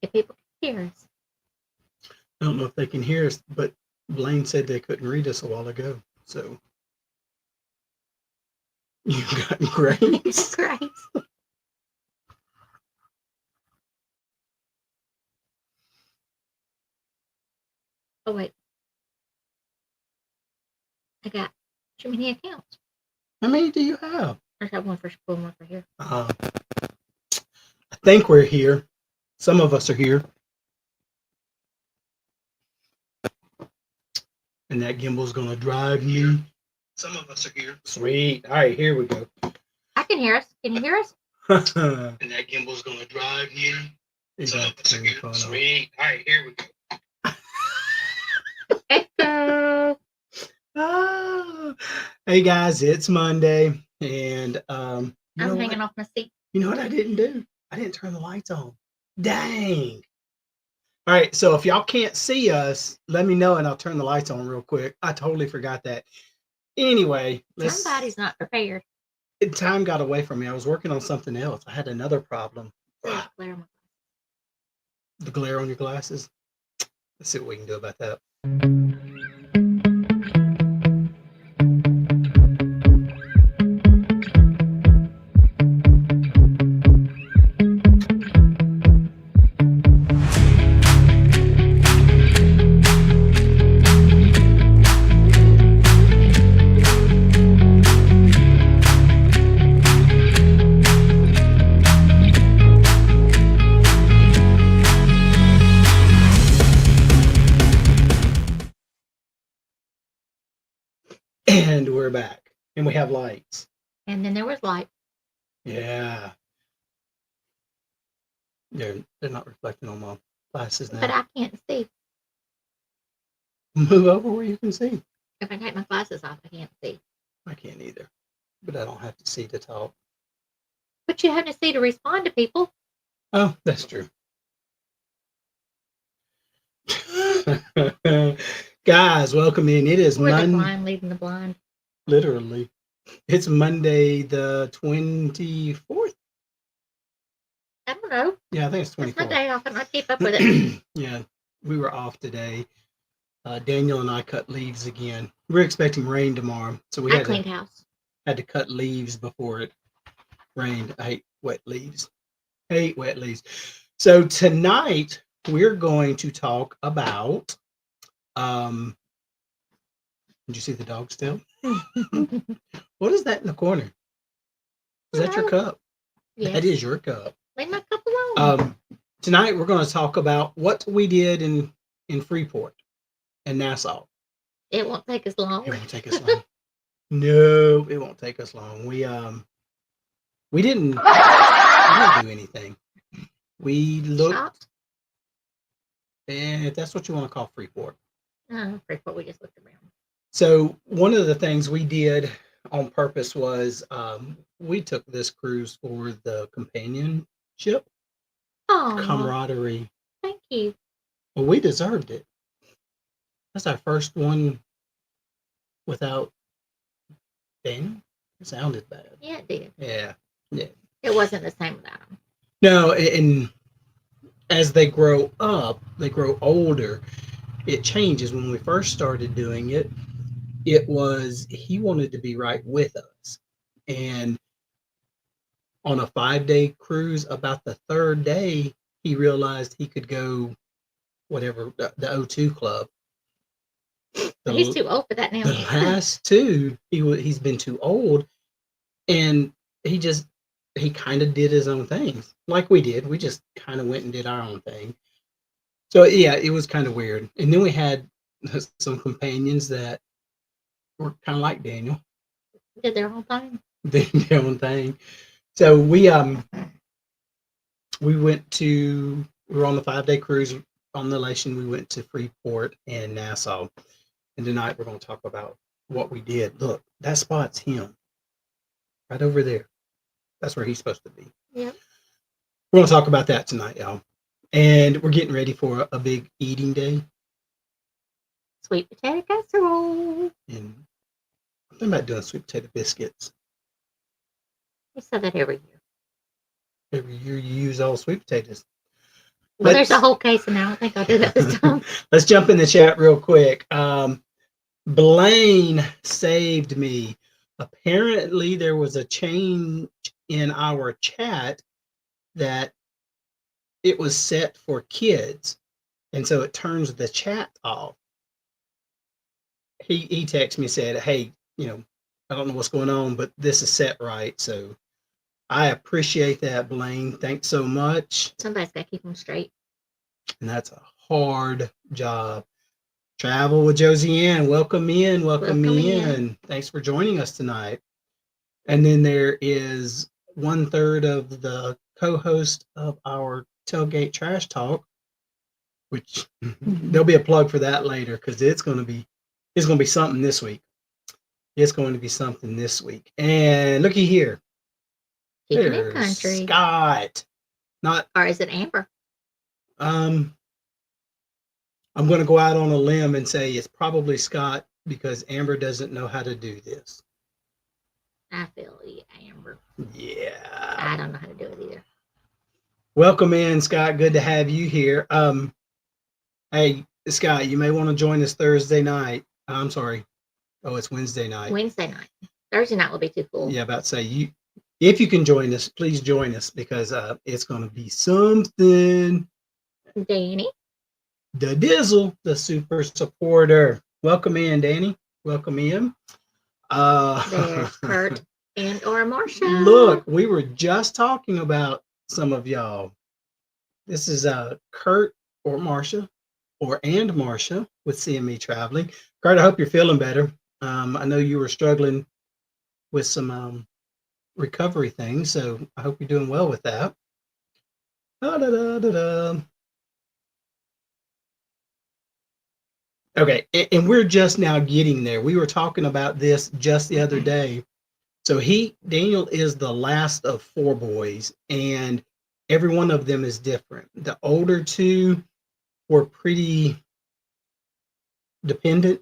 if people can hear us. I don't know if they can hear us, but Blaine said they couldn't read us a while ago. So you got grapes. Grapes. Oh, wait. I got too many accounts. How many do you have? I got one for school and one for here. I think we're here. Some of us are here. And that gimbal's going to drive you. Some of us are here. Sweet. All right, here we go. I can hear us. Can you hear us? And that gimbal's going to drive you. Some of us are here. Sweet. All right, here we go. Echo. Ah. Hey guys, it's Monday, and I'm hanging off my seat. You know what I didn't do? I didn't turn the lights on. Dang. All right, so if y'all can't see us, let me know and I'll turn the lights on real quick. I totally forgot that. Anyway, somebody's not prepared. Time got away from me. I was working on something else. I had another problem. The glare on your glasses. Let's see what we can do about that. And we're back. And we have lights. And then there was light. Yeah. They're not reflecting on my glasses now. But I can't see. Move over where you can see. If I take my glasses off, I can't see. I can't either. But I don't have to see to talk. But you have to see to respond to people. Oh, that's true. Guys, welcome in. It is Monday. The blind leading the blind. Literally. It's Monday the 24th. I don't know. Yeah, I think it's 24th. It's my day off and I keep up with it. Yeah, we were off today. Daniel and I cut leaves again. We're expecting rain tomorrow. So we cleaned house. Had to cut leaves before it rained. I hate wet leaves. So tonight we're going to talk about did you see the dog still? What is that in the corner? Is that your cup? Yes. That is your cup. Leave my cup alone. Tonight we're going to talk about what we did in Freeport and Nassau. It won't take us long. It won't take us long. No, it won't take us long. We didn't do anything. We looked. Shopped? And if that's what you want to call Freeport. Freeport, we just looked around. So one of the things we did on purpose was we took this cruise for the companionship, camaraderie. Thank you. Well, we deserved it. That's our first one without Daniel. It sounded bad. Yeah, it did. Yeah. It wasn't the same without him. No, and as they grow up, they grow older, it changes. When we first started doing it, it was he wanted to be right with us. And on a 5-day cruise, about the third day, he realized he could go whatever, the O2 club. He's too old for that now. The last two, he's been too old. And he kind of did his own things like we did. We just kind of went and did our own thing. So yeah, it was kind of weird. And then we had some companions that were kind of like Daniel. Did their own thing. Did their own thing. So we were on the 5-day cruise on the Lation. We went to Freeport and Nassau. And tonight we're going to talk about what we did. Look, that spot's him. Right over there. That's where he's supposed to be. Yeah. We're going to talk about that tonight, y'all. And we're getting ready for a big eating day. Sweet potato casserole. And I'm thinking about doing sweet potato biscuits. We say that every year. Every year you use all sweet potatoes. Well, there's a whole case, and I don't think I'll do that this time. Let's jump in the chat real quick. Blaine saved me. Apparently, there was a change in our chat that it was set for kids, and so it turns the chat off. He texted me, said, "Hey, I don't know what's going on, but this is set right." So I appreciate that, Blaine. Thanks so much. Somebody's got to keep them straight. And that's a hard job. Travel with Josie Ann. Welcome in. Welcome in. Thanks for joining us tonight. And then there is 1/3 of the co-host of our Tailgate Trash Talk, which there'll be a plug for that later because it's going to be something this week. It's going to be something this week. And looky here. Keeping it country. Scott. Or is it Amber? I'm going to go out on a limb and say it's probably Scott because Amber doesn't know how to do this. I feel you, Amber. Yeah. I don't know how to do it either. Welcome in, Scott. Good to have you here. Hey, Scott, you may want to join us Thursday night. I'm sorry. Oh, it's Wednesday night. Wednesday night. Thursday night will be too full. Yeah, about to say if you can join us, please join us because it's going to be something. Danny. The Dizzle, the super supporter. Welcome in, Danny. Welcome in. There's Kurt and or Marsha. Look, we were just talking about some of y'all. This is Kurt or Marsha and Marsha with CME Traveling. Kurt, I hope you're feeling better. I know you were struggling with some recovery things, so I hope you're doing well with that. Okay, and we're just now getting there. We were talking about this just the other day. So Daniel is the last of 4 boys, and every one of them is different. The older 2 were pretty independent.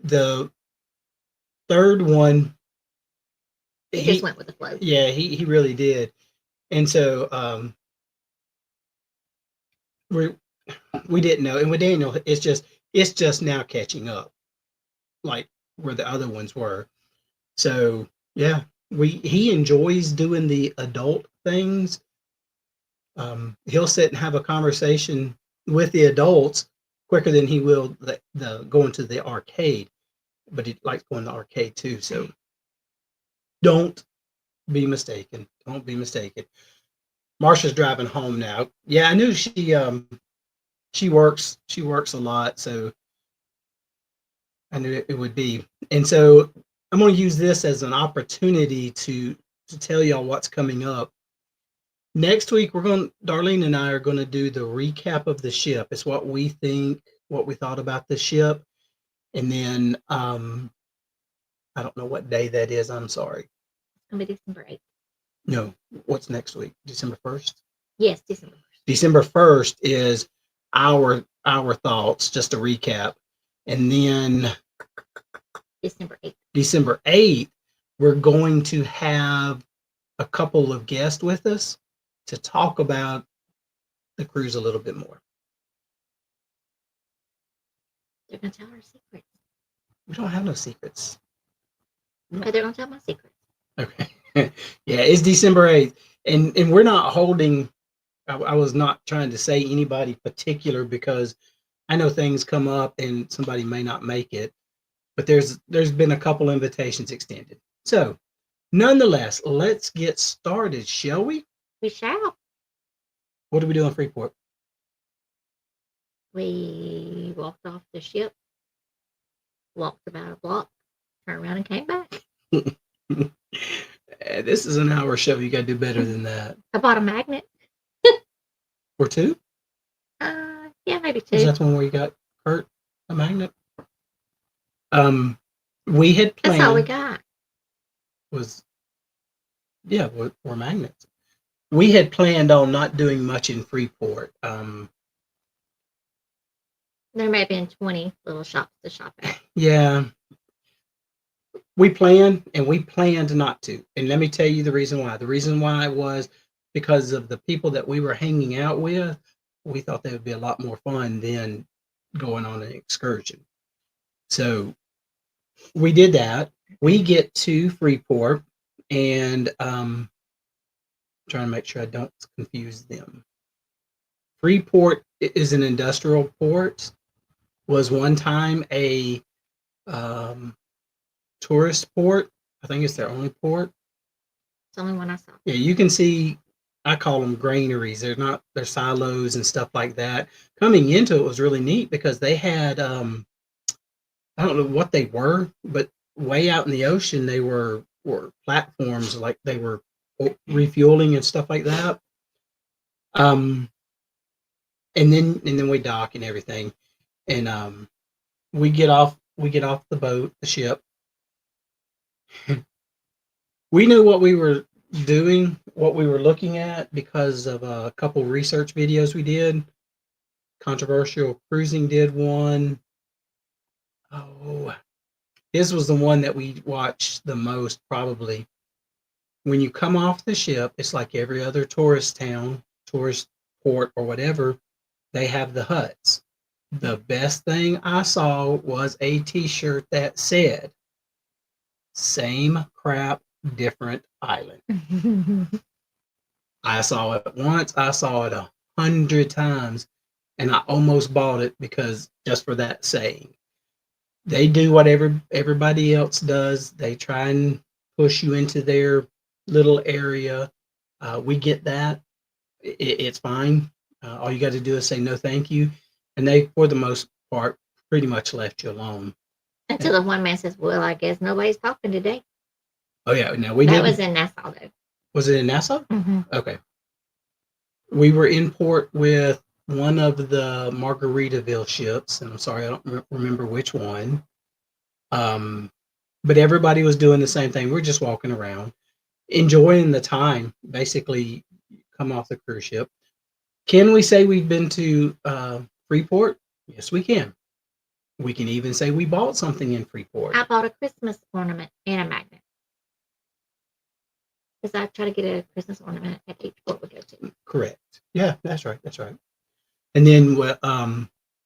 The third one, he just went with the flow. Yeah, he really did. And so we didn't know. And with Daniel, it's just now catching up, like where the other ones were. So yeah, he enjoys doing the adult things. He'll sit and have a conversation with the adults quicker than he will the going to the arcade, but he likes going to the arcade too. So don't be mistaken. Don't be mistaken. Marsha's driving home now. Yeah, I knew she works a lot, so I knew it would be. And so I'm going to use this as an opportunity to tell y'all what's coming up. Next week, Darlene and I are going to do the recap of the ship. It's what we think, what we thought about the ship. And then I don't know what day that is. I'm sorry. It's going to be December 8th. No, what's next week? December 1st? Yes, December 1st. December 1st is our thoughts, just a recap. And then December 8th, we're going to have a couple of guests with us to talk about the cruise a little bit more. They're going to tell our secrets. We don't have no secrets. Okay, they're going to tell my secrets. Okay. Yeah, it's December 8th. And we're not holding, I was not trying to say anybody particular because I know things come up and somebody may not make it, but there's been a couple invitations extended. So nonetheless, let's get started, shall we? We shall. What do we do in Freeport? We walked off the ship, walked about a block, turned around and came back. This is an hour show. You got to do better than that. I bought a magnet. Or 2? Yeah, maybe 2. Is that the one where you got Kurt a magnet? We had planned. That's all we got. We're magnets. We had planned on not doing much in Freeport. There may have been 20 little shops to shop at. Yeah. We planned not to. And let me tell you the reason why. The reason why was because of the people that we were hanging out with, we thought they would be a lot more fun than going on an excursion. So we did that. We get to Freeport, and trying to make sure I don't confuse them. Freeport is an industrial port. Was one time a tourist port. I think it's their only port. It's the only one I saw. Yeah, you can see. I call them granaries. They're silos and stuff like that. Coming into it was really neat because they had I don't know what they were, but way out in the ocean they were platforms, like they were refueling and stuff like that. Um, and then we dock and everything, and we get off the boat, the ship. We knew what we were doing, what we were looking at because of a couple research videos we did. Controversial Cruising did one. Oh, this was the one that we watched the most, probably. When you come off the ship, it's like every other tourist town, tourist port, or whatever. They have the huts. The best thing I saw was a T-shirt that said, "Same crap, different island." I saw it once. I saw it 100 times, and I almost bought it because just for that saying. They do whatever everybody else does. They try and push you into their little area. We get that. It's fine. All you got to do is say no, thank you, and they, for the most part, pretty much left you alone. Until the one man says, "Well, I guess nobody's talking today." Oh yeah, no, we That did. was in Nassau, though. Was it in Nassau? Mm-hmm. Okay. We were in port with one of the Margaritaville ships, and I'm sorry I don't remember which one. But everybody was doing the same thing. We're just walking around, enjoying the time. Basically, come off the cruise ship. Can we say we've been to Freeport? Yes, we can. We can even say we bought something in Freeport. I bought a Christmas ornament and a magnet. Because I try to get a Christmas ornament at each port we go to. Correct. Yeah, that's right. That's right. And then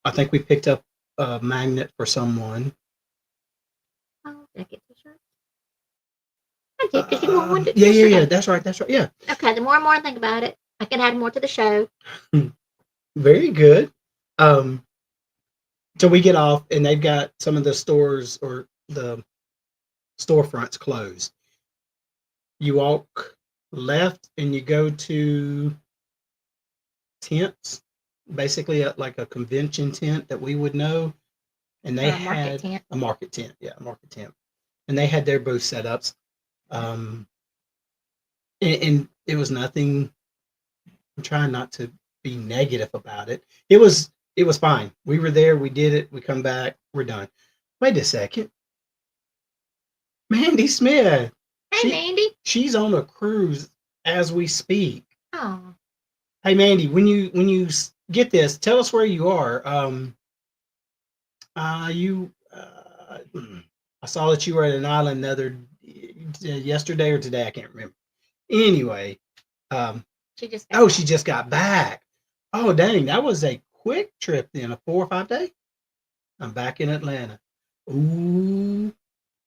I think we picked up a magnet for someone. Oh, did I get t-shirts? I did, because you want one to Yeah. That's right. That's right. Yeah. Okay, the more and more I think about it, I can add more to the show. Very good. So we get off, and they've got some of the stores or the storefronts closed. You walk left, and you go to tents, basically like a convention tent that we would know. And they had a market tent. Yeah, a market tent. And they had their booth setups. And it was nothing. I'm trying not to be negative about it. It was fine. We were there. We did it. We come back. We're done. Wait a second. Mandy Smith. Hey, Mandy. She's on a cruise as we speak. Oh. Hey, Mandy. When you get this, tell us where you are. I saw that you were at an island yesterday or today. I can't remember. Anyway, she just got back. Oh, dang, that was a quick trip then, a 4 or 5 day. I'm back in Atlanta. Ooh,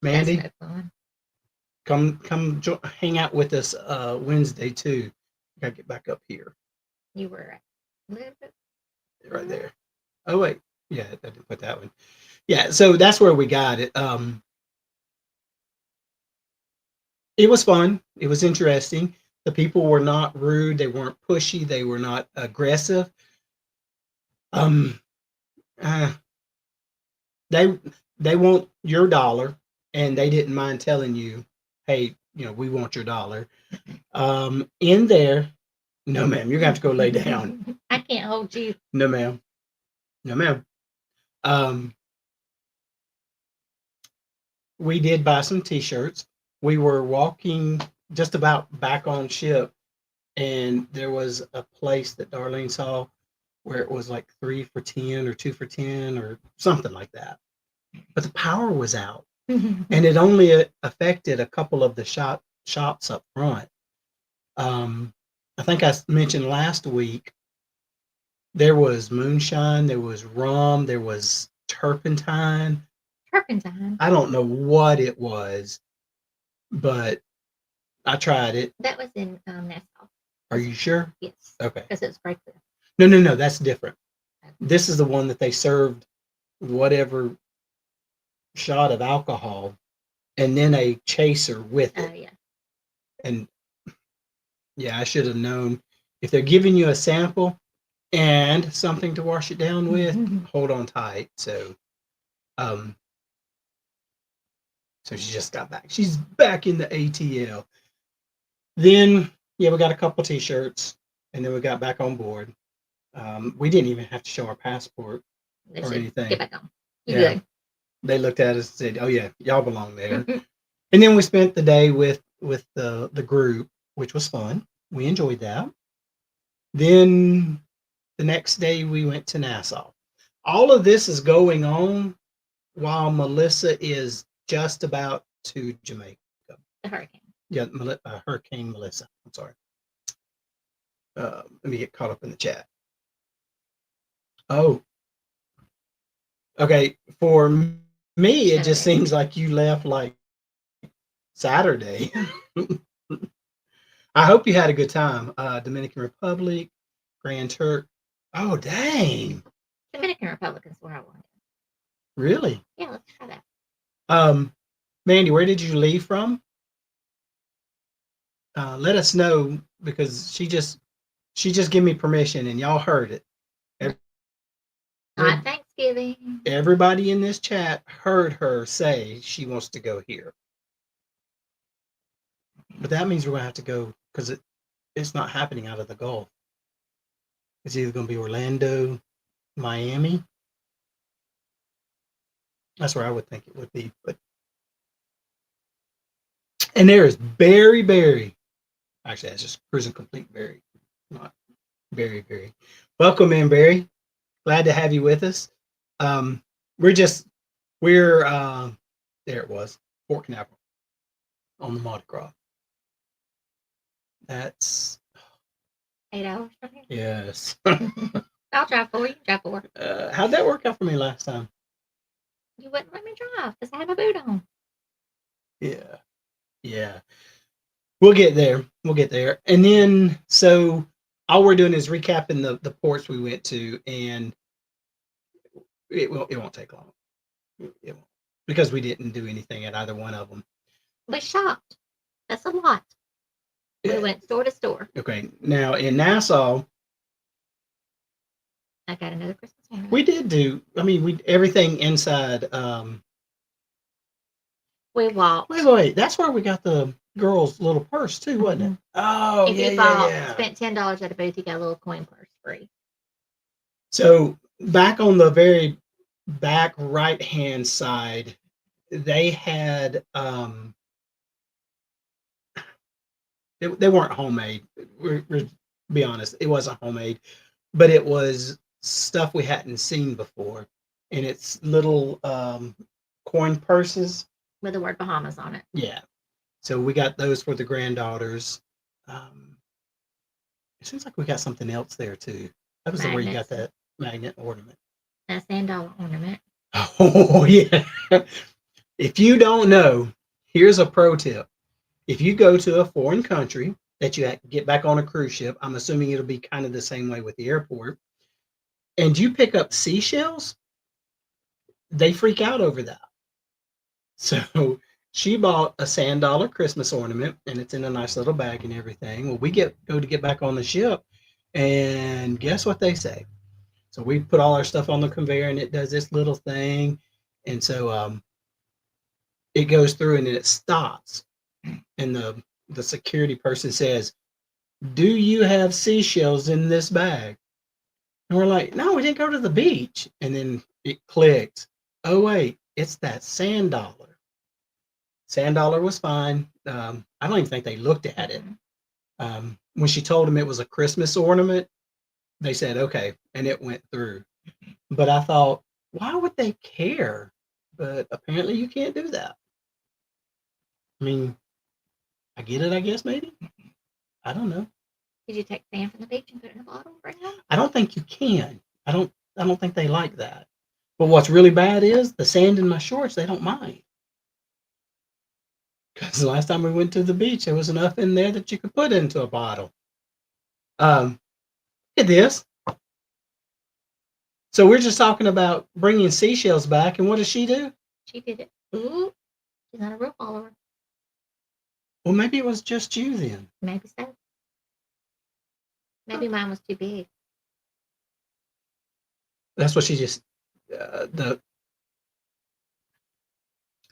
Mandy, that's no fun. come hang out with us Wednesday too. Gotta get back up here. You were a little bit right there. Oh wait, yeah, I didn't put that one. Yeah, so that's where we got it. It was fun. It was interesting. The people were not rude. They weren't pushy. They were not aggressive. They want your dollar, and they didn't mind telling you, "Hey, we want your dollar." In there, no, ma'am, you're gonna have to go lay down. I can't hold you. No, ma'am. No, ma'am. We did buy some T-shirts. We were walking just about back on ship, and there was a place that Darlene saw where it was like 3 for $10 or 2 for $10 or something like that. But the power was out, and it only affected a couple of the shops up front. I think mentioned last week there was moonshine, there was rum, there was turpentine. Turpentine. I don't know what it was, but I tried it. That was in Nassau. Are you sure? Yes. Okay. Because it was great. No, that's different. This is the one that they served whatever shot of alcohol and then a chaser with it. Yeah. And yeah, I should have known. If they're giving you a sample and something to wash it down with, hold on tight. So she just got back. She's back in the ATL. Then we got a couple t-shirts and then we got back on board. We didn't even have to show our passport or anything. Get back on. You good. They looked at us and said, "Oh yeah, y'all belong there." And then we spent the day with the group, which was fun. We enjoyed that. Then the next day we went to Nassau. All of this is going on while Melissa is just about to Jamaica. The hurricane. Yeah, Hurricane Melissa. I'm sorry. Let me get caught up in the chat. Oh. Okay, for me, it just seems like you left like Saturday. I hope you had a good time. Dominican Republic, Grand Turk. Oh, dang. Dominican Republic is where I wanted. Really? Yeah, let's try that. Mandy, where did you leave from? Let us know because she just gave me permission and y'all heard it. Thanksgiving. Everybody in this chat heard her say she wants to go here. But that means we're going to have to go because it's not happening out of the Gulf. It's either going to be Orlando, Miami. That's where I would think it would be. And there is Barry. Actually, that's just Cruising Complete Barry, not Barry. Welcome in, Barry. Glad to have you with us. We're there it was, Fort Canaveral on the Mardi Gras. That's 8 hours from here. Yes. I'll drive for you. Drive for. How'd that work out for me last time? You wouldn't let me drive because I had my boot on. Yeah. We'll get there. And then, so all we're doing is recapping the ports we went to, and it won't take long. It won't, because we didn't do anything at either one of them. We shopped. That's a lot. We went store to store. Okay. Now in Nassau, I got another Christmas ornament. We did do. I mean, we everything inside. We walked. Wait. That's where we got the girl's little purse too, wasn't it? Oh, if you spent $10 at a booth, you got a little coin purse free. So back on the very back right hand side, they had they weren't homemade. We're be honest, it wasn't homemade, but it was stuff we hadn't seen before, and it's little coin purses with the word Bahamas on it. Yeah, so we got those for the granddaughters. It seems like we got something else there too. That was where you got that magnet ornament. That $10 ornament. Oh yeah. If you don't know, here's a pro tip. If you go to a foreign country that you get back on a cruise ship, I'm assuming it'll be kind of the same way with the airport, and you pick up seashells, they freak out over that. So she bought a $100 Christmas ornament, and it's in a nice little bag and everything. Well, we go to get back on the ship, and guess what they say? So we put all our stuff on the conveyor, and it does this little thing, and so it goes through and then it stops, and the security person says, "Do you have seashells in this bag?" And we're like, "No, we didn't go to the beach." And then it clicked. Oh wait, it's that $100. $100 was fine. I don't even think they looked at it. When she told them it was a Christmas ornament, they said, okay, and it went through. But I thought, why would they care? But apparently you can't do that. I mean, I get it, I guess, maybe. I don't know. Did you take sand from the beach and put it in a bottle and bring it home? I don't think you can. I don't think they like that. But what's really bad is the sand in my shorts, they don't mind. Because the last time we went to the beach, there was enough in there that you could put into a bottle. Look at this. So we're just talking about bringing seashells back, and what does she do? She did it. Ooh, she's not a real follower. Well, maybe it was just you then. Maybe so. Maybe mine was too big. That's what she just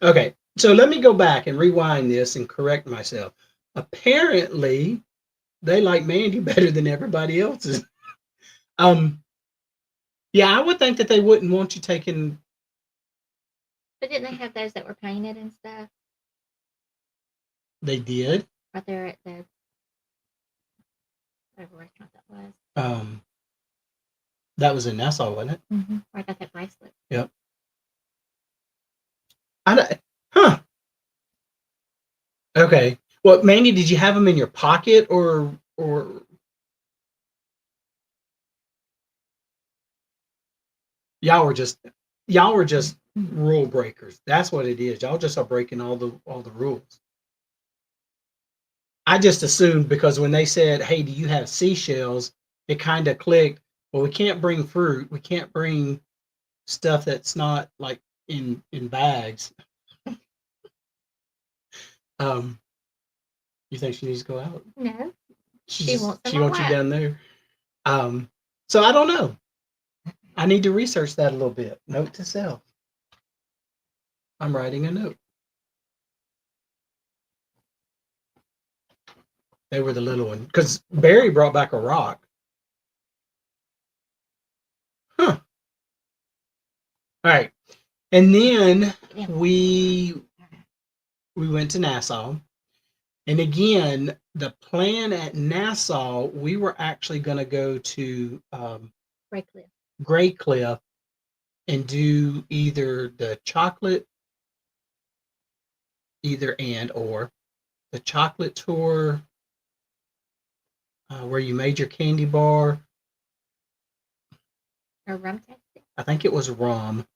Okay, so let me go back and rewind this and correct myself. Apparently, they like Mandy better than everybody else's. Yeah, I would think that they wouldn't want you taking. But didn't they have those that were painted and stuff They did. right there at the whatever restaurant that was? That was in Nassau, wasn't it? Mm-hmm. Where I got that bracelet. Yep. Huh. Okay. Well, Mandy, did you have them in your pocket or y'all were just rule breakers? That's what it is. Y'all just are breaking all the rules. I just assumed because when they said, "Hey, do you have seashells?" it kind of clicked. Well, we can't bring fruit. We can't bring stuff that's not like in bags. You think she needs to go out? No, She wants you lap. down there. So I don't know. I need to research that a little bit. Note to self. I'm writing a note. They were the little one because Barry brought back a rock. Huh. All right. And then we went to Nassau. And again, the plan at Nassau, we were actually going to go to Grey Cliff and do either the chocolate, or the chocolate tour where you made your candy bar. Or rum tasting. I think it was rum,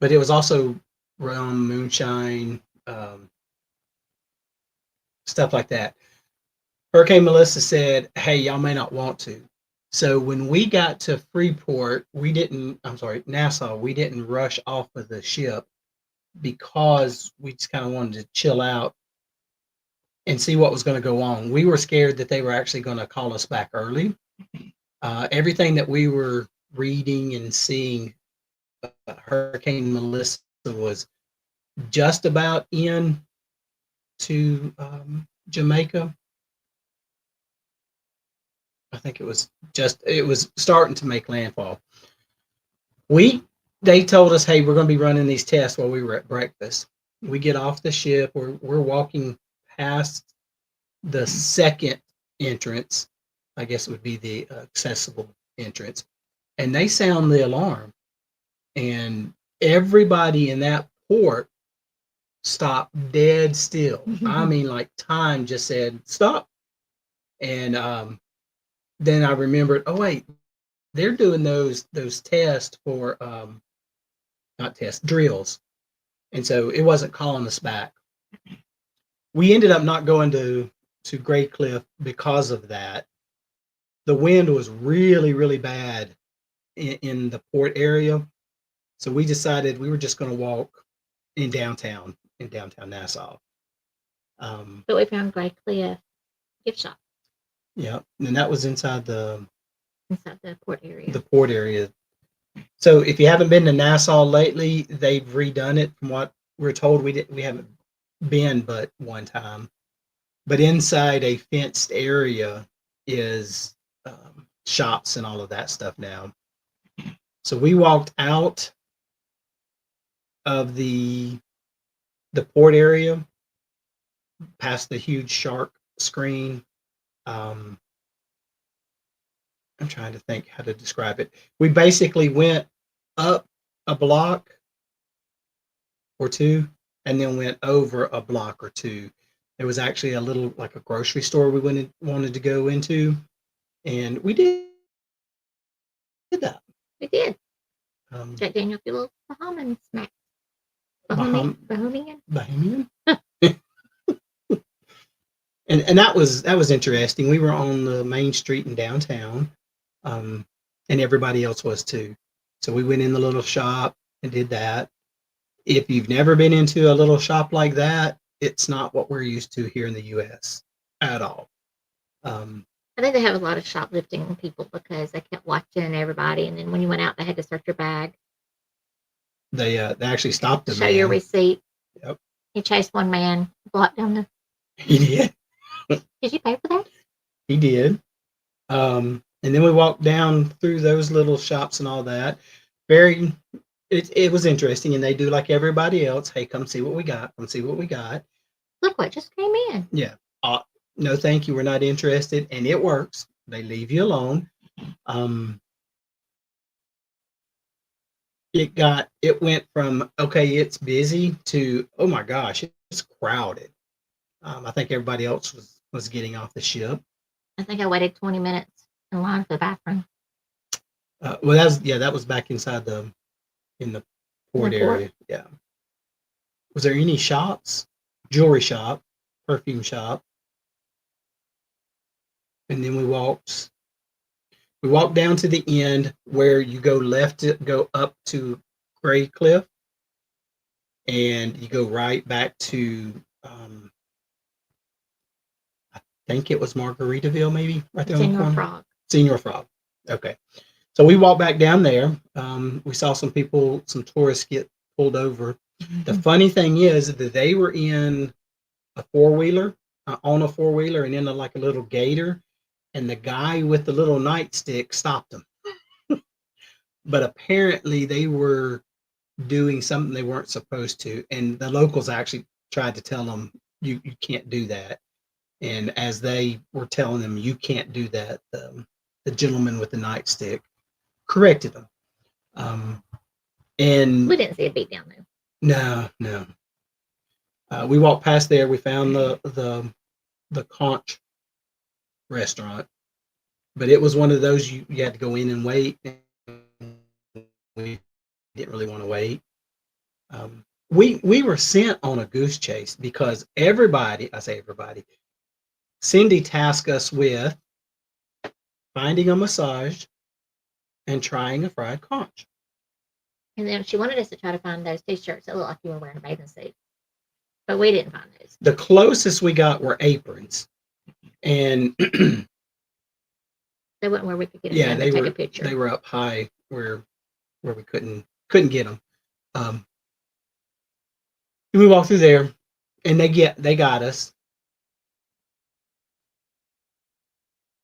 but it was also rum, moonshine, stuff like that. Hurricane Melissa said, "Hey, y'all may not want to." So when we got to Nassau, we didn't rush off of the ship because we just kind of wanted to chill out and see what was going to go on. We were scared that they were actually going to call us back early. Everything that we were reading and seeing, Hurricane Melissa was just about in to Jamaica. I think it was starting to make landfall. They told us, "Hey, we're going to be running these tests while we were at breakfast." We get off the ship. We're walking past the second entrance. I guess it would be the accessible entrance. And they sound the alarm. And everybody in that port stopped dead still. I mean, like time just said, stop. And then I remembered, oh, wait, they're doing those tests for, not tests, drills. And so it wasn't calling us back. We ended up not going to Grey Cliff because of that. The wind was really, really bad in the port area. So we decided we were just going to walk in downtown Nassau. But we found Grey Cliff gift shop. Yeah, and that was inside the port area. The port area. So if you haven't been to Nassau lately, they've redone it. From what we're told, we haven't been but one time. But inside a fenced area is shops and all of that stuff now. So we walked out of the port area, past the huge shark screen. I'm trying to think how to describe it. We basically went up a block or two and then went over a block or two. There was actually a little, like a grocery store we wanted to go into. and we did that. We did. Um, Jack Daniel, your little Bahamian snack. Baham- Bahamian. Bahamian. And that was interesting. We were on the main street in downtown, and everybody else was too. So we went in the little shop and did that. If you've never been into a little shop like that, it's not what we're used to here in the U.S. at all. Um, I think they have a lot of shoplifting people because they kept watching everybody, and then when you went out, they had to search your bag, they actually stopped the show your man. receipt. Yep, He chased one man, blocked down the. he did. Did you pay for that? He did. And then we walked down through those little shops and all that. Very, it was interesting, and they do like everybody else. Hey, come see what we got. Come see what we got. Look what just came in. Yeah. No, thank you. We're not interested, and it works. They leave you alone. Um, it went from okay, it's busy to oh my gosh, it's crowded. I think everybody else was getting off the ship. I think I waited 20 minutes in line for the bathroom. Well, that was back inside in the port The port? area. Yeah. Was there any shops? Jewelry shop, perfume shop, and then we walked down to the end where you go left to go up to Gray Cliff, and you go right back to I think it was Margaritaville, maybe right there on the Senor corner. Frog. Senior Frog. Okay. So we walked back down there. We saw some tourists get pulled over. The funny thing is that they were in a four-wheeler, on a four-wheeler, and in like a little gator, and the guy with the little nightstick stopped them. But apparently they were doing something they weren't supposed to, and the locals actually tried to tell them, you can't do that. And as they were telling them, you can't do that, the gentleman with the nightstick corrected them. And We didn't see a beat down there. no. We walked past there. We found the conch restaurant, but it was one of those you had to go in and wait. We didn't really want to wait. We were sent on a goose chase because I say everybody, Cindy tasked us with finding a massage and trying a fried conch. And then she wanted us to try to find those t-shirts that looked like you were wearing a bathing suit. But we didn't find those. The closest we got were aprons. And They weren't where we could get yeah, them they to take were a picture. they were up high where we couldn't get them. And we walked through there, and they got us.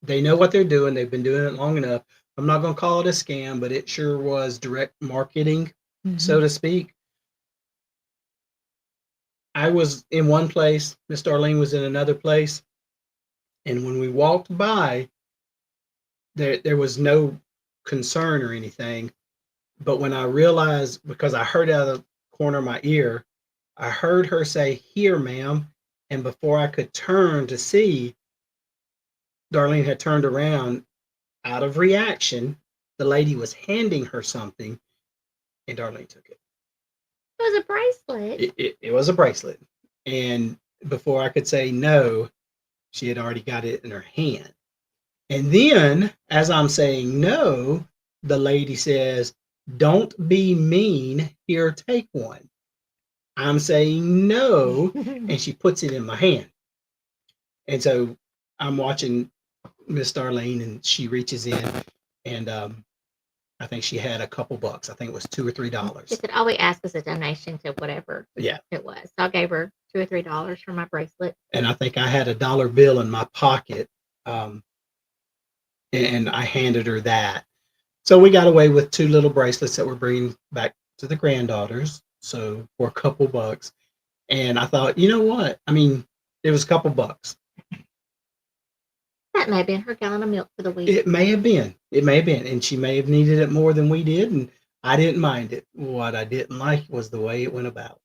They know what they're doing. They've been doing it long enough. I'm not going to call it a scam, but it sure was direct marketing, so to speak. I was in one place, Miss Darlene was in another place, and when we walked by, there was no concern or anything. But when I realized, because I heard out of the corner of my ear, I heard her say, "Here, ma'am," and before I could turn to see, Darlene had turned around. Out of reaction, the lady was handing her something, and Darlene took it. It was a bracelet. It was a bracelet. And before I could say no, she had already got it in her hand. And then, as I'm saying no, the lady says, "Don't be mean. Here, take one." I'm saying no, and she puts it in my hand. And so I'm watching Miss Darlene, and she reaches in, and I think she had a couple bucks. I think it was $2 or $3. She said, all we asked was a donation to whatever Yeah. it was. So I gave her $2 or $3 for my bracelet. And I think I had a dollar bill in my pocket, and I handed her that. So we got away with 2 little bracelets that we're bringing back to the granddaughters. So for a couple bucks. And I thought, you know what? I mean, it was a couple bucks. That may have been her gallon of milk for the week. It may have been. And she may have needed it more than we did. And I didn't mind it. What I didn't like was the way it went about.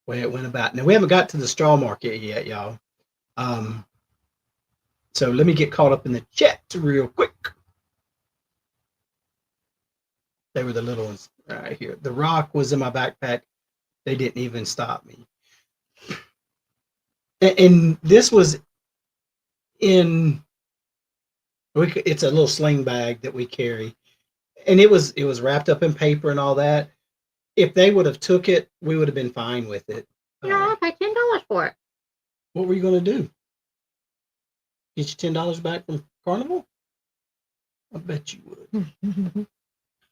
Now, we haven't got to the straw market yet, y'all. So let me get caught up in the chat real quick. They were the little ones right here. The rock was in my backpack. They didn't even stop me. And this was in, it's a little sling bag that we carry. And it was wrapped up in paper and all that. If they would have took it, we would have been fine with it. You know, I paid $10 for it. What were you going to do? Get your $10 back from Carnival? I bet you would.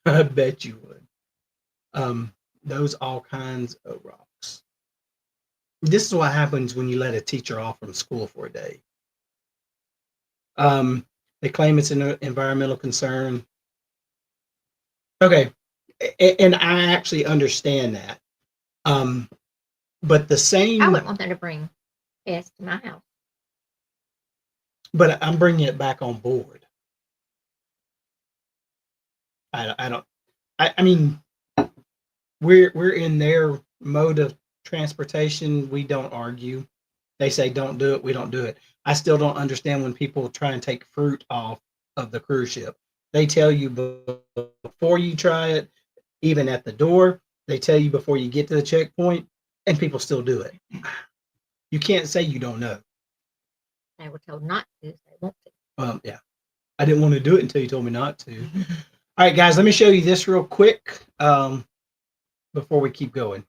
I bet you would. Those all kinds of rocks. This is what happens when you let a teacher off from school for a day. They claim it's an environmental concern. Okay, and I actually understand that. But the same. I wouldn't want them to bring pests to my house. But I'm bringing it back on board. I mean, we're in their mode of transportation. We don't argue. They say don't do it, we don't do it. I still don't understand when people try and take fruit off of the cruise ship. They tell you before you try it, even at the door. They tell you before you get to the checkpoint, and people still do it. You can't say you don't know. They were told not to, so they won't to. Yeah. I didn't want to do it until you told me not to. All right, guys, let me show you this real quick before we keep going.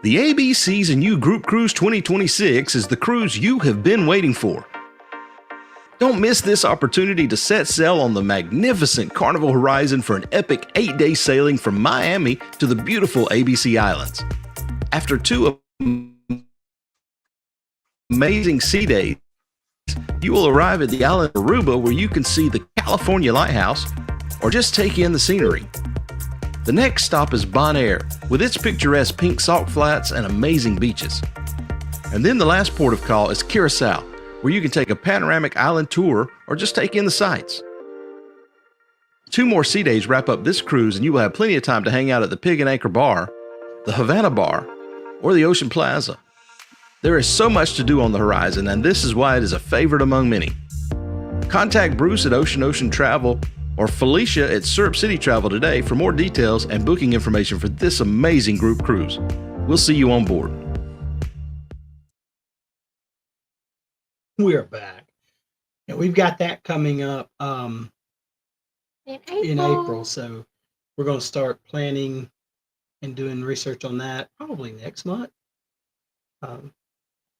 The AB Season U Group Cruise 2026 is the cruise you have been waiting for. Don't miss this opportunity to set sail on the magnificent Carnival Horizon for an epic 8-day sailing from Miami to the beautiful ABC Islands. After 2 amazing sea days, you will arrive at the island of Aruba, where you can see the California Lighthouse or just take in the scenery. The next stop is Bonaire, with its picturesque pink salt flats and amazing beaches. And then the last port of call is Curacao, where you can take a panoramic island tour or just take in the sights. 2 more sea days wrap up this cruise, and you will have plenty of time to hang out at the Pig and Anchor Bar, the Havana Bar, or the Ocean Plaza. There is so much to do on the horizon, and this is why it is a favorite among many. Contact Bruce at Ocean Travel or Felicia at Syrup City Travel today for more details and booking information for this amazing group cruise. We'll see you on board. We're back. And we've got that coming up In April. So we're going to start planning and doing research on that probably next month.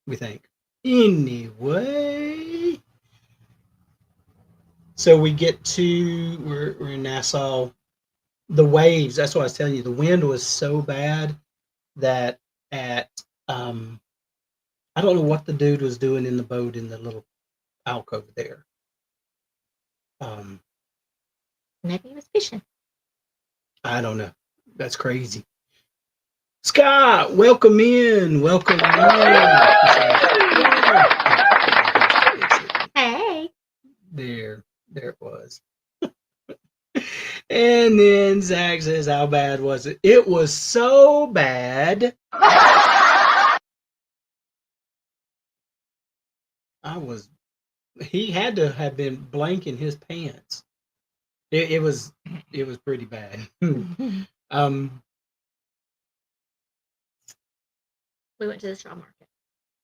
We think. Anyway, so we get to, we're in Nassau. The waves, that's what I was telling you, the wind was so bad that at, I don't know what the dude was doing in the boat in the little alcove there. Maybe he was fishing. I don't know. That's crazy. Scott, welcome in. Welcome in. Hey. There it was. And then Zach says, how bad was it? It was so bad. He had to have been blanking his pants. It was pretty bad. We went to the straw market.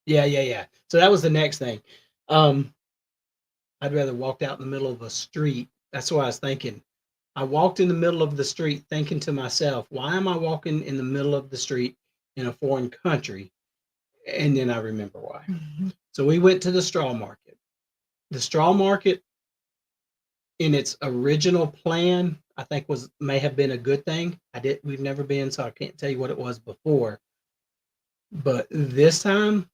Yeah. So that was the next thing. I'd rather walked out in the middle of a street. That's what I was thinking. I walked in the middle of the street thinking to myself, why am I walking in the middle of the street in a foreign country? And then I remember why. So we went to the straw market. The straw market, in its original plan, I think may have been a good thing. We've never been, so I can't tell you what it was before. But this time,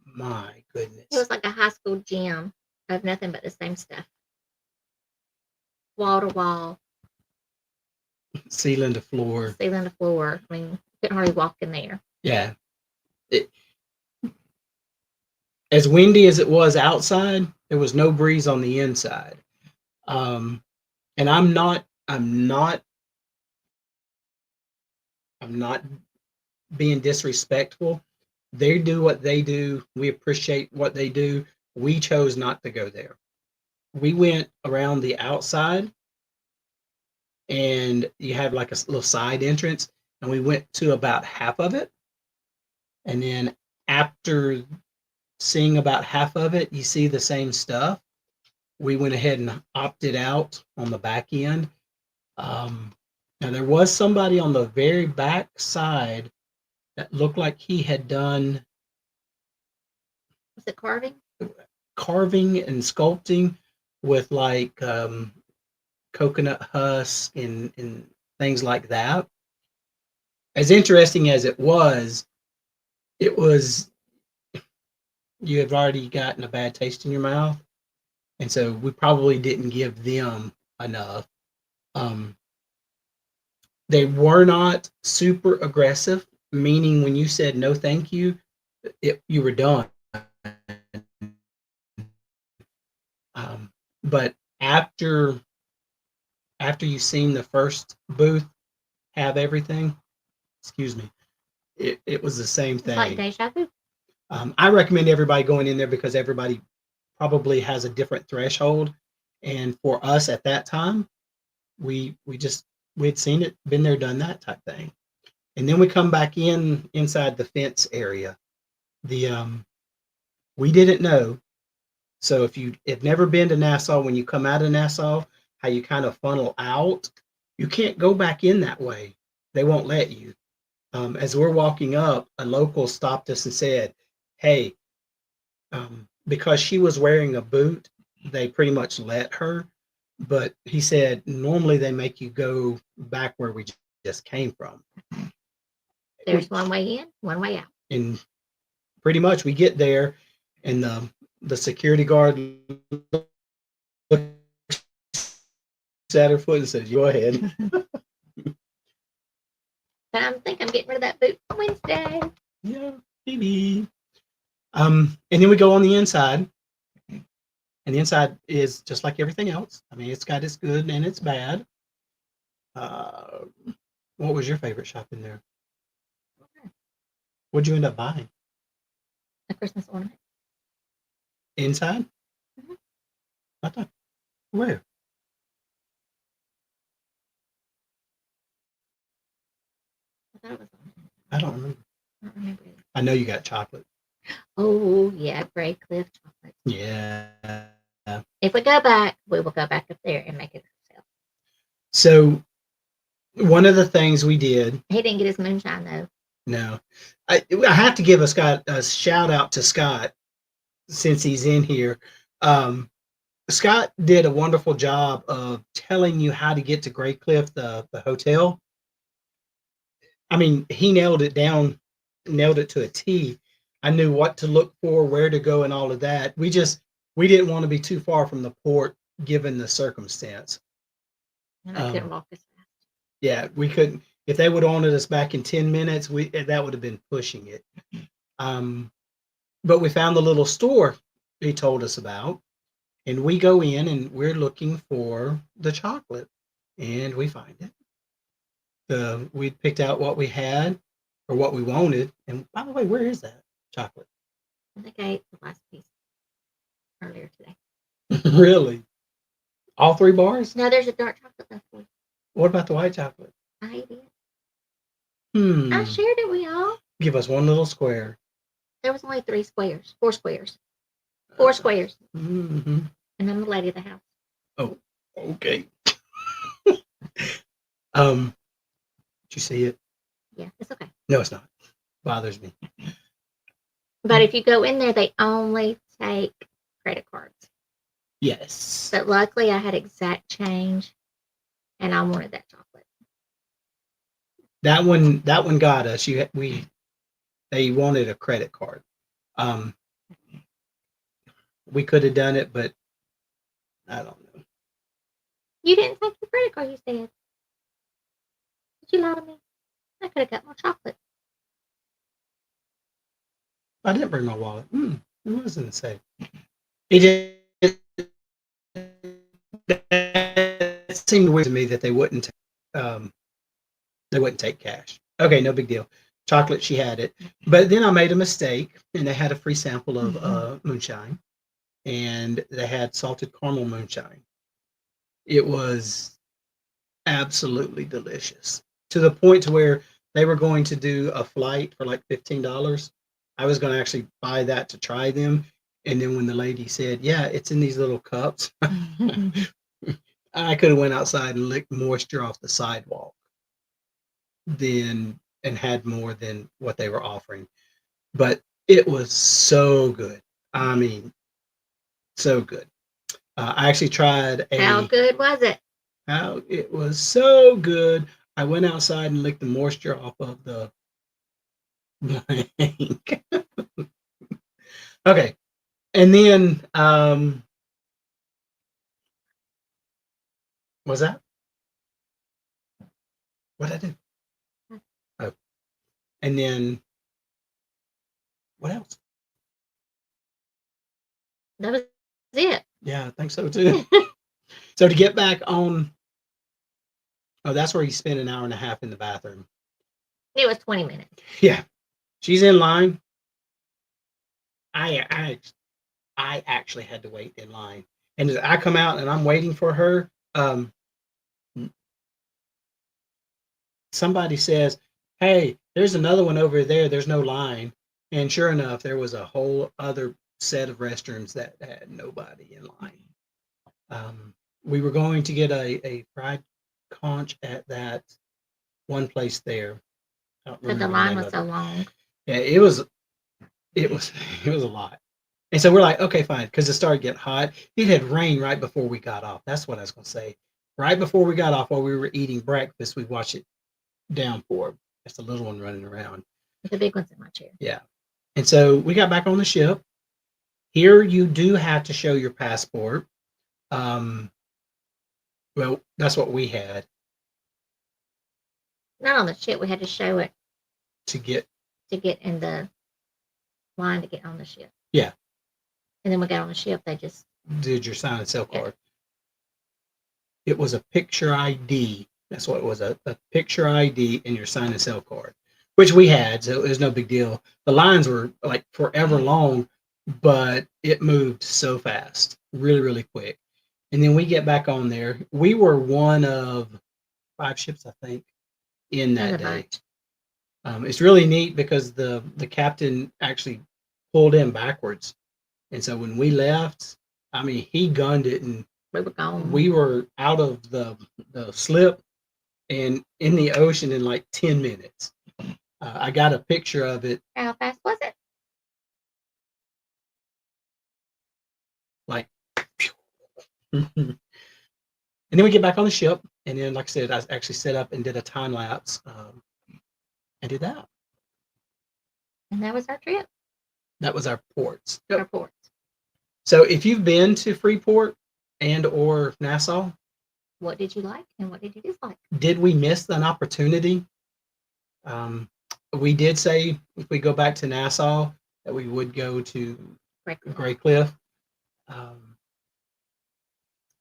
my goodness. It was like a high school gym of nothing but the same stuff. Wall to wall. Ceiling to floor. Ceiling to floor. I mean, couldn't hardly walk in there. Yeah. As windy as it was outside, there was no breeze on the inside. And I'm not being disrespectful, They do what they do. We appreciate what they do. We chose not to go there. We went around the outside, and you have like a little side entrance, and we went to about half of it. And then after seeing about half of it, you see the same stuff. We went ahead and opted out on the back end. Now there was somebody on the very back side that looked like he had done Was it carving? carving and sculpting with like coconut husk and things like that. As interesting as it was you have already gotten a bad taste in your mouth, and so we probably didn't give them enough. They were not super aggressive, meaning when you said no thank you, you were done. But after you've seen the first booth have everything, excuse me, it was the same It's like thing. deja vu. I recommend everybody going in there because everybody probably has a different threshold. And for us at that time, we'd seen it, been there, done that type thing. And then we come back inside the fence area. We didn't know. So if you have never been to Nassau, when you come out of Nassau, how you kind of funnel out, you can't go back in that way. They won't let you. As we're walking up, a local stopped us and said, hey, because she was wearing a boot, they pretty much let her. But he said, normally they make you go back where we just came from. There's one way in, one way out. And pretty much we get there, and the security guard looks at her foot and says, go ahead. But I think I'm getting rid of that boot on Wednesday. Yeah, maybe. And then we go on the inside, and the inside is just like everything else. I mean, it's got its good and its bad. What was your favorite shop in there? What'd you end up buying? A Christmas ornament. Inside? Mhm. I thought, where? I thought it was on. I don't remember. I don't remember either. I know you got chocolate. Oh yeah, Grey Cliff chocolate. Yeah. If we go back, we will go back up there and make it ourselves. So one of the things we did, He didn't get his moonshine though. no, I have to give a shout out to Scott since he's in here. Scott did a wonderful job of telling you how to get to Grey Cliff, the hotel. I mean, he nailed it to a T. I knew what to look for, where to go, and all of that. We didn't want to be too far from the port given the circumstance. And I couldn't walk as fast. Yeah, we couldn't. If they would have wanted us back in 10 minutes, that would have been pushing it. But we found the little store he told us about, and we go in and we're looking for the chocolate, and we find it. We picked out what we had or what we wanted. And by the way, where is that chocolate? I think I ate the last piece earlier today. Really? All 3 bars? No, there's a dark chocolate left for you. What about the white chocolate? I ate it. Hmm. I shared it with y'all. Give us one little square. There was only 4 squares. 4 squares. Mm-hmm. And I'm the lady of the house. Oh, okay. Did you see it? Yeah, it's okay. No, it's not. Bothers me. But if you go in there, they only take credit cards. Yes. But luckily, I had exact change, and I wanted that chocolate. That one got us. They wanted a credit card. We could have done it, but I don't know. You didn't take your credit card, you said. Did you lie to me? I could have got more chocolate. I didn't bring my wallet. It was in the safe. It seemed weird to me that they wouldn't take cash. Okay, no big deal. chocolate, she had it. But then I made a mistake, and they had a free sample of moonshine, and they had salted caramel moonshine. It was absolutely delicious, to the point to where they were going to do a flight for like $15. I was going to actually buy that to try them. And then when the lady said, yeah, it's in these little cups, I could have went outside and licked moisture off the sidewalk then and had more than what they were offering. But it was so good. I mean, so good. I actually tried How good was it? How it was so good. I went outside and licked the moisture off of the blank. Okay. And then was that? What did I do? Oh. And then what else? That was it. Yeah, I think so too. So to get back on, oh, that's where you spent an hour and a half in the bathroom. It was 20 minutes. Yeah. She's in line. I actually had to wait in line. And as I come out and I'm waiting for her, somebody says, hey, there's another one over there. There's no line. And sure enough, there was a whole other set of restrooms that had nobody in line. We were going to get a fried conch at that one place there. I don't But the remember line name was of so it. long. Yeah, it was a lot. And so we're like, okay, fine, because it started getting hot. It had rained right before we got off. That's what I was going to say. Right before we got off, while we were eating breakfast, we watched it downpour. That's the little one running around. The big one's in my chair. Yeah. And so we got back on the ship. Here you do have to show your passport. Well, that's what we had Not on the ship. We had to show it to get. in the line to get on the ship. Yeah. And then we got on the ship. They just Did your sign and sell Yeah. card. It was a picture ID. That's what it was, a picture ID and your sign and sell card, which we had, so it was no big deal. The lines were like forever long, but it moved so fast, really, really quick. And then we get back on there. We were one of 5 ships, I think, in There's that a day. bunch. It's really neat because the captain actually pulled in backwards. And so when we left, I mean, he gunned it and We were gone. we were out of the slip and in the ocean in like 10 minutes. I got a picture of it. How fast was it? Like, and then we get back on the ship. And then, like I said, I actually set up and did a time lapse and did that. And that was our trip. That was our ports. Our ports. So if you've been to Freeport and or Nassau, What did you like and what did you dislike? did we miss an opportunity? We did say if we go back to Nassau that we would go to Correctly. Gray Cliff.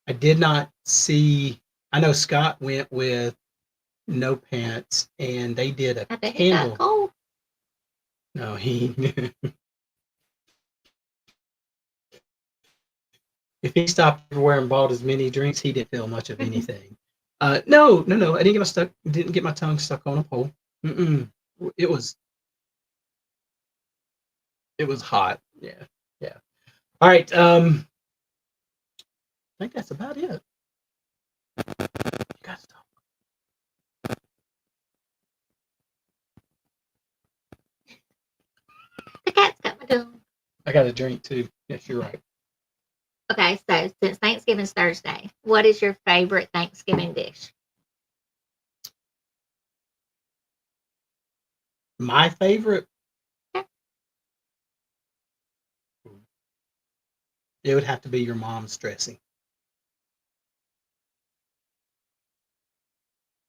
I did not see. I know Scott went with no pants, and they did a I think it got candle. cold. No, he. If he stopped everywhere and bought as many drinks, he didn't feel much of anything. No. I didn't get my tongue stuck on a pole. Mm-mm. It was hot. Yeah. All right. I think that's about it. You guys talk. The cat's got my tongue. I got a drink too. Yes, you're right. Okay, so since Thanksgiving's Thursday, what is your favorite Thanksgiving dish? My favorite. Okay. It would have to be your mom's dressing.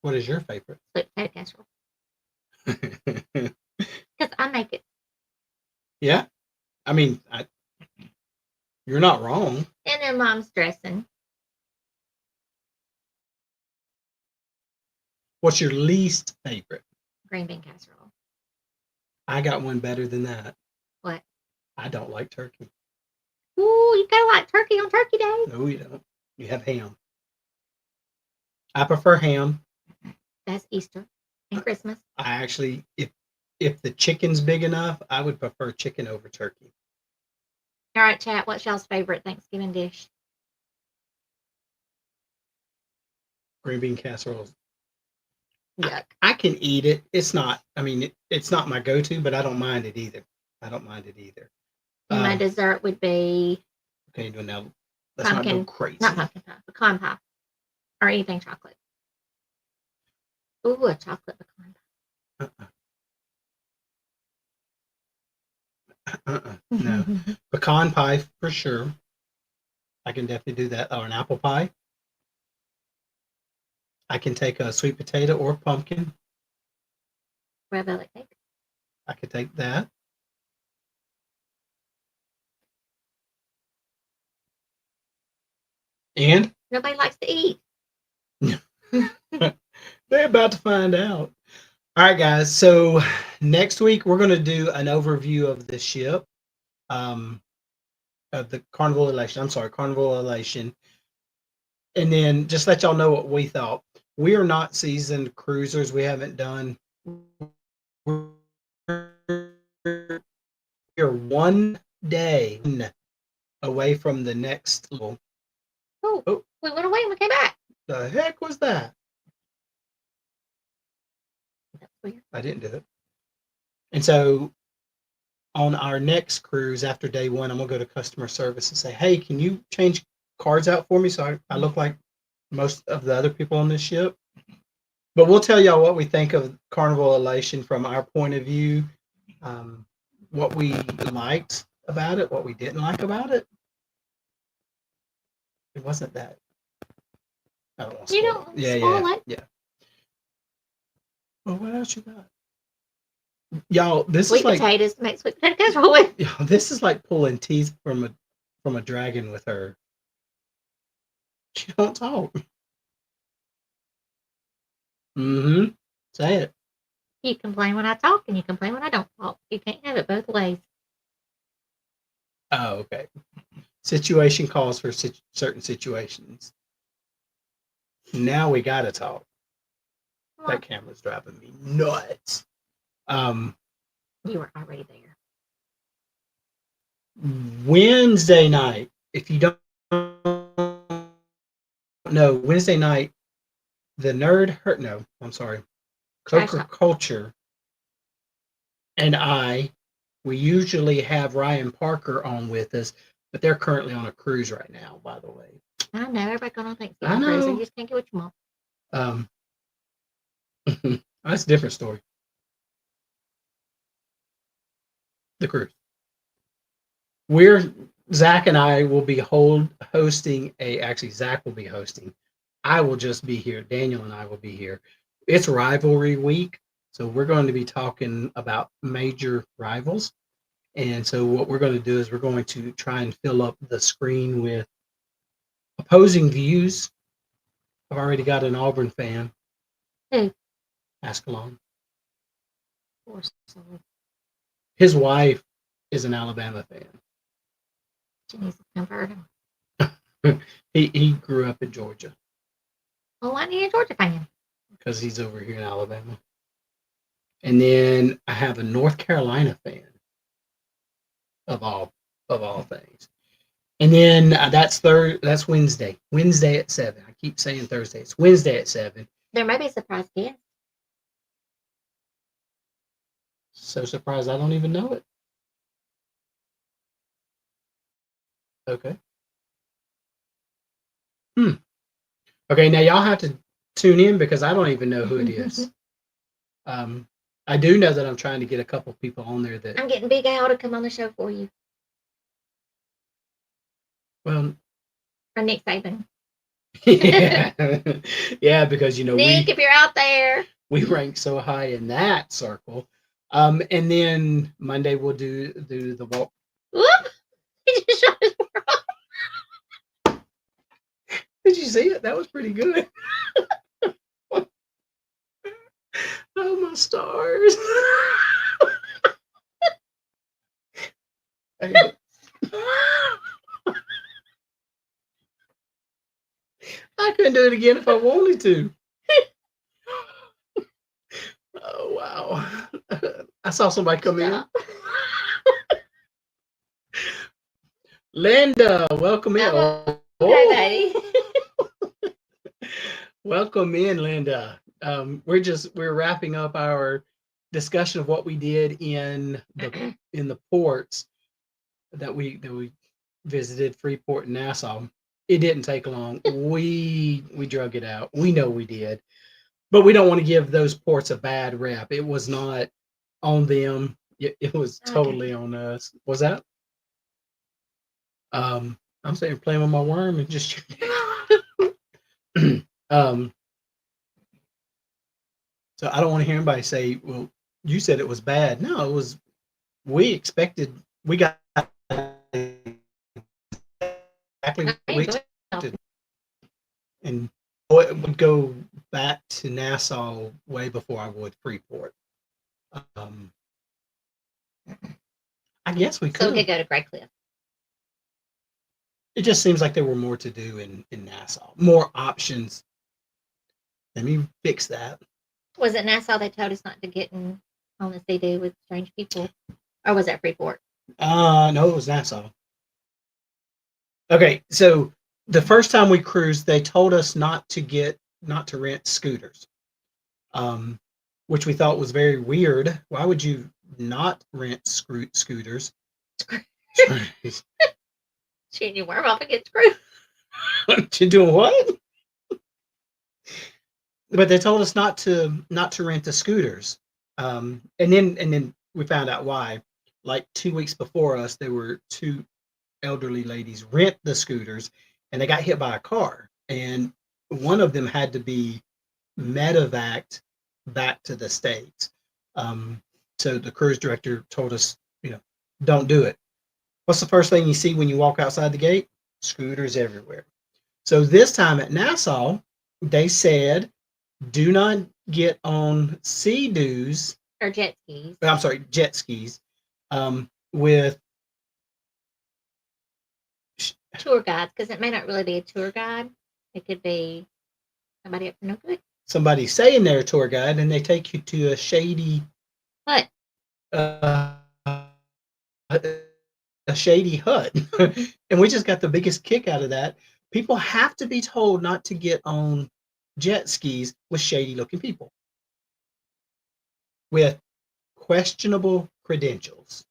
What is your favorite? Sweet potato casserole. Because I make it. Yeah, I mean, you're not wrong. And then mom's dressing. What's your least favorite? Green bean casserole. I got one better than that. What? I don't like turkey. Ooh, you gotta like turkey on Turkey Day. No, you don't. You have ham. I prefer ham. That's Easter and Christmas. I actually, if the chicken's big enough, I would prefer chicken over turkey. All right, chat. What's y'all's favorite Thanksgiving dish? Green bean casserole. Yuck. I can eat it. It's not. I mean, it's not my go-to, but I don't mind it either. I don't mind it either. And my dessert would be Okay, now let's not go pumpkin, crazy. not pumpkin pie, pecan pie, or anything chocolate. Ooh, a chocolate pecan pie. No, pecan pie for sure. I can definitely do that. Or an apple pie. I can take a sweet potato or pumpkin. Red velvet cake. I could take that. And Nobody likes to eat. they're about to find out. All right, guys. So next week we're going to do an overview of the ship, of the Carnival Elation. I'm sorry, Carnival Elation, and then just let y'all know what we thought. We are not seasoned cruisers. We haven't done. We're one day away from the next level. Oh, we went away and we came back. The heck was that? That's weird. I didn't do it. And so on our next cruise after day one, I'm going to go to customer service and say, hey, can you change cards out for me so I look like most of the other people on this ship? But we'll tell y'all what we think of Carnival Elation from our point of view, what we liked about it, what we didn't like about it. It wasn't that. I don't want to You spoil don't it. spoil it. Yeah. Well, what else you got? Y'all, this Sweet is like potatoes to make sweet potato casserole with. this is like pulling teeth from a dragon with her. She don't talk. Mm-hmm. Say it. You complain when I talk and you complain when I don't talk. You can't have it both ways. Oh, okay. Situation calls for certain situations. Now we gotta talk. That camera's driving me nuts. You were already there. Wednesday night, if you don't know, Wednesday night, the Nerd Hurt. No, I'm sorry. Coker Culture and we usually have Ryan Parker on with us, but they're currently on a cruise right now, by the way. I know. Everybody going on I Thanksgiving know. cruise. You just can't get what you want. That's a different story. The cruise. Zach and I will be hosting actually Zach will be hosting. I will just be here. Daniel and I will be here. It's rivalry week. So we're going to be talking about major rivals. And so what we're going to do is we're going to try and fill up the screen with opposing views. I've already got an Auburn fan. Who? Ascalon. Poor soul. His wife is an Alabama fan. She needs to convert him. He grew up in Georgia Well, why need a Georgia fan? because he's over here in Alabama. And then I have a North Carolina fan of all things. And then that's Wednesday. Wednesday at 7. I keep saying Thursday. It's Wednesday at 7. There may be a surprise guest. So surprised I don't even know it. Okay. Okay, now y'all have to tune in because I don't even know who it is. I do know that I'm trying to get a couple people on there that. I'm getting Big Al to come on the show for you. Well. Or Nick Saban. Yeah, yeah, because Nick, if you're out there, we rank so high in that circle. And then Monday we'll do the walk. Whoop! He just shot his world. Did you see it? That was pretty good. Oh my stars! I couldn't do it again if I wanted to. Oh wow! I saw somebody come in. Stop. Linda, welcome in. Okay, Oh, buddy. welcome in, Linda. We're wrapping up our discussion of what we did in the ports that we visited, Freeport and Nassau. It didn't take long. We drug it out. We know we did, but we don't want to give those ports a bad rep. It was not on them. It was totally on us. Was that? I'm saying playing with my worm and just so I don't want to hear anybody say, well, you said it was bad. No, it was, we got exactly what we expected. And I would go back to Nassau way before I would Freeport. I guess we So could. we could go to Grey Cliff. It just seems like there were more to do in Nassau, more options. Let me fix that. Was it Nassau they told us not to get on the CD with strange people? Or was that Freeport? No, it was Nassau. Okay, so the first time we cruised, they told us not to rent scooters, which we thought was very weird. Why would you not rent scooters? Shooting your worm off and get screwed. You doing what? But they told us not to rent the scooters, and then we found out why. Like 2 weeks before us, there were two elderly ladies rent the scooters, and they got hit by a car, and one of them had to be medevaced back to the States. So the cruise director told us, don't do it. What's the first thing you see when you walk outside the gate? Scooters everywhere. So this time at Nassau, they said, do not get on Sea-Doos. Or jet skis. I'm sorry, jet skis. With Tour guides, because it may not really be a tour guide. It could be somebody up for no good. somebody saying they're a tour guide, and they take you to a shady But a shady hut. And we just got the biggest kick out of that. People have to be told not to get on jet skis with shady looking people with questionable credentials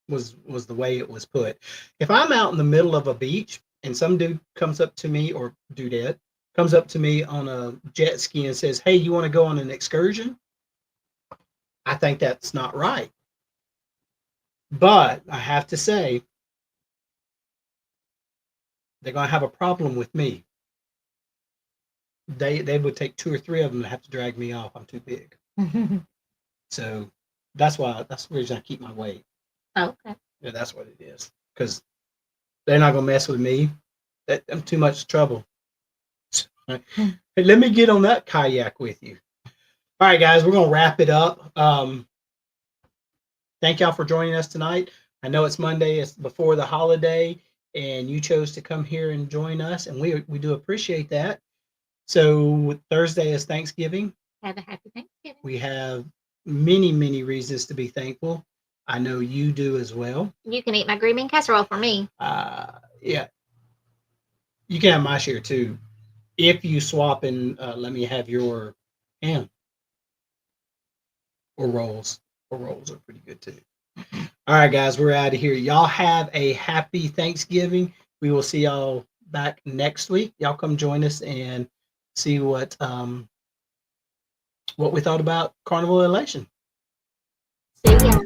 was the way it was put. If I'm out in the middle of a beach and some dude comes up to me, or dudette comes up to me on a jet ski and says, hey, you want to go on an excursion? I think that's not right. But I have to say, they're going to have a problem with me. They would take 2 or 3 of them to have to drag me off. I'm too big. So that's the reason I keep my weight. Okay. Yeah, that's what it is. Because they're not going to mess with me. I'm too much trouble. Hey, let me get on that kayak with you. All right, guys, we're going to wrap it up. Thank y'all for joining us tonight. I know it's Monday, it's before the holiday, and you chose to come here and join us, and we do appreciate that. So Thursday is Thanksgiving. Have a happy Thanksgiving. We have many, many reasons to be thankful. I know you do as well. You can eat my green bean casserole for me. Yeah. You can have my share too. If you swap and let me have your ham. Or rolls. Or rolls are pretty good too. All right, guys, we're out of here. Y'all have a happy Thanksgiving. We will see y'all back next week. Y'all come join us and see what we thought about Carnival Elation. See ya.